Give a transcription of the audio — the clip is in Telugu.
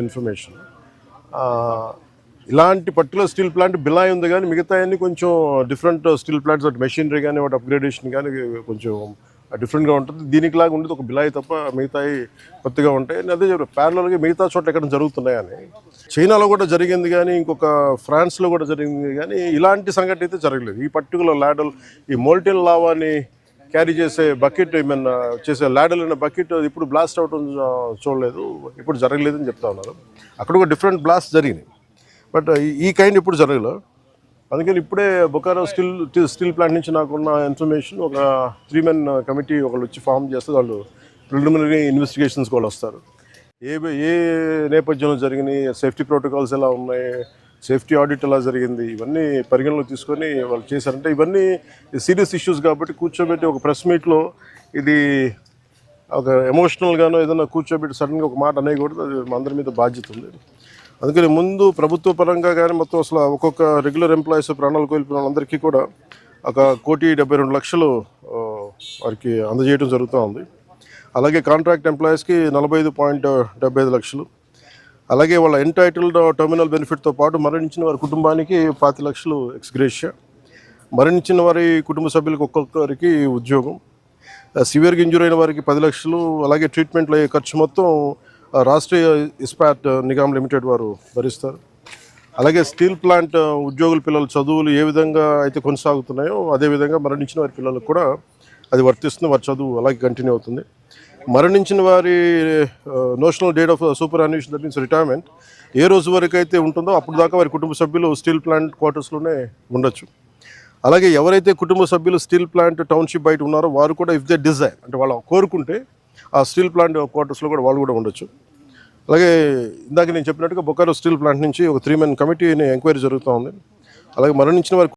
ఇన్ఫర్మేషన్ ఇలాంటి పర్టికులర్ స్టీల్ ప్లాంట్ బిలాయ్ ఉంది, కానీ మిగతా అన్ని కొంచెం డిఫరెంట్ స్టీల్ ప్లాంట్స్ వాటి మెషినరీ కానీ వాటి అప్గ్రేడేషన్ కానీ కొంచెం డిఫరెంట్గా ఉంటుంది. దీనికి లాగా ఉండేది ఒక బిలాయి తప్ప మిగతాయి కొత్తగా ఉంటాయి. అదే ప్యారలల్గా మిగతా చోట్ల ఎక్కడ జరుగుతున్నాయని చైనాలో కూడా జరిగింది, కానీ ఇంకొక ఫ్రాన్స్లో కూడా జరిగింది, కానీ ఇలాంటి సంఘటన అయితే జరగలేదు. ఈ పర్టికులర్ ల్యాడల్ ఈ మోల్టెన్ లావాని క్యారీ చేసే బకెట్ ఏమన్నా చేసే ల్యాడల్ అనే బకెట్ ఇప్పుడు బ్లాస్ట్ అవటం చూడలేదు, ఇప్పుడు జరగలేదని చెప్తా ఉన్నారు. అక్కడ ఒక డిఫరెంట్ బ్లాస్ట్ జరిగినాయి, బట్ ఈ కైండ్ ఇప్పుడు జరగలేదు. అందుకని ఇప్పుడే బొకారో స్టీల్ ప్లాంట్ నుంచి నాకున్న ఇన్ఫర్మేషన్ ఒక 3 men కమిటీ ఒకళ్ళు వచ్చి ఫామ్ చేస్తే వాళ్ళు ప్రిలిమినరీ ఇన్వెస్టిగేషన్స్ కూడా వస్తారు. ఏ నేపథ్యంలో జరిగినాయి, సేఫ్టీ ప్రోటోకాల్స్ ఎలా ఉన్నాయి, సేఫ్టీ ఆడిట్ ఎలా జరిగింది, ఇవన్నీ పరిగణలోకి తీసుకొని వాళ్ళు చేశారంటే ఇవన్నీ సీరియస్ ఇష్యూస్ కాబట్టి కూర్చోబెట్టి ఒక ప్రెస్ మీట్లో ఇది ఒక ఎమోషనల్గానో ఏదైనా కూర్చోబెట్టి సడన్గా ఒక మాట అనేయకూడదు. అది మా అందరి మీద బాధ్యత ఉంది. అందుకని ముందు ప్రభుత్వ పరంగా కానీ మొత్తం అసలు ఒక్కొక్క రెగ్యులర్ ఎంప్లాయీస్ ప్రాణాలు కోల్పోయిన వాళ్ళందరికీ కూడా 1,72,00,000 వారికి అందజేయడం జరుగుతూ ఉంది. అలాగే కాంట్రాక్ట్ ఎంప్లాయీస్కి 45.75 లక్షలు, అలాగే వాళ్ళ ఎంటైటిల్డ్ టర్మినల్ బెనిఫిట్తో పాటు మరణించిన వారి కుటుంబానికి 5 లక్షలు ఎక్స్గ్రేషియా, మరణించిన వారి కుటుంబ సభ్యులకు ఒక్కొక్కరికి ఉద్యోగం, సివియర్గా ఇంజూర్ అయిన వారికి 10 లక్షలు, అలాగే ట్రీట్మెంట్లో అయ్యే ఖర్చు మొత్తం రాష్ట్రీయ ఇస్పాట్ నిగమ్ లిమిటెడ్ వారు భరిస్తారు. అలాగే స్టీల్ ప్లాంట్ ఉద్యోగుల పిల్లల చదువులు ఏ విధంగా అయితే కొనసాగుతున్నాయో అదేవిధంగా మరణించిన వారి పిల్లలకు కూడా అది వర్తిస్తుంది. వారి చదువు అలాగే కంటిన్యూ అవుతుంది. మరణించిన వారి notional date of superannuation that means retirement ఏ రోజు వరకు అయితే ఉంటుందో అప్పుడు దాకా వారి కుటుంబ సభ్యులు స్టీల్ ప్లాంట్ క్వార్టర్స్లోనే ఉండొచ్చు. అలాగే ఎవరైతే కుటుంబ సభ్యులు స్టీల్ ప్లాంట్ టౌన్షిప్ బయట ఉన్నారో వారు కూడా ఇఫ్ దే డిజైర్ అంటే వాళ్ళు కోరుకుంటే ఆ స్టీల్ ప్లాంట్ క్వార్టర్స్లో కూడా వాళ్ళు కూడా ఉండొచ్చు. అలాగే ఇందాక నేను చెప్పినట్టుగా బొకారో స్టీల్ ప్లాంట్ నుంచి ఒక 3 men కమిటీని ఎంక్వైరీ జరుగుతూ ఉంది. అలాగే మరణించిన వారి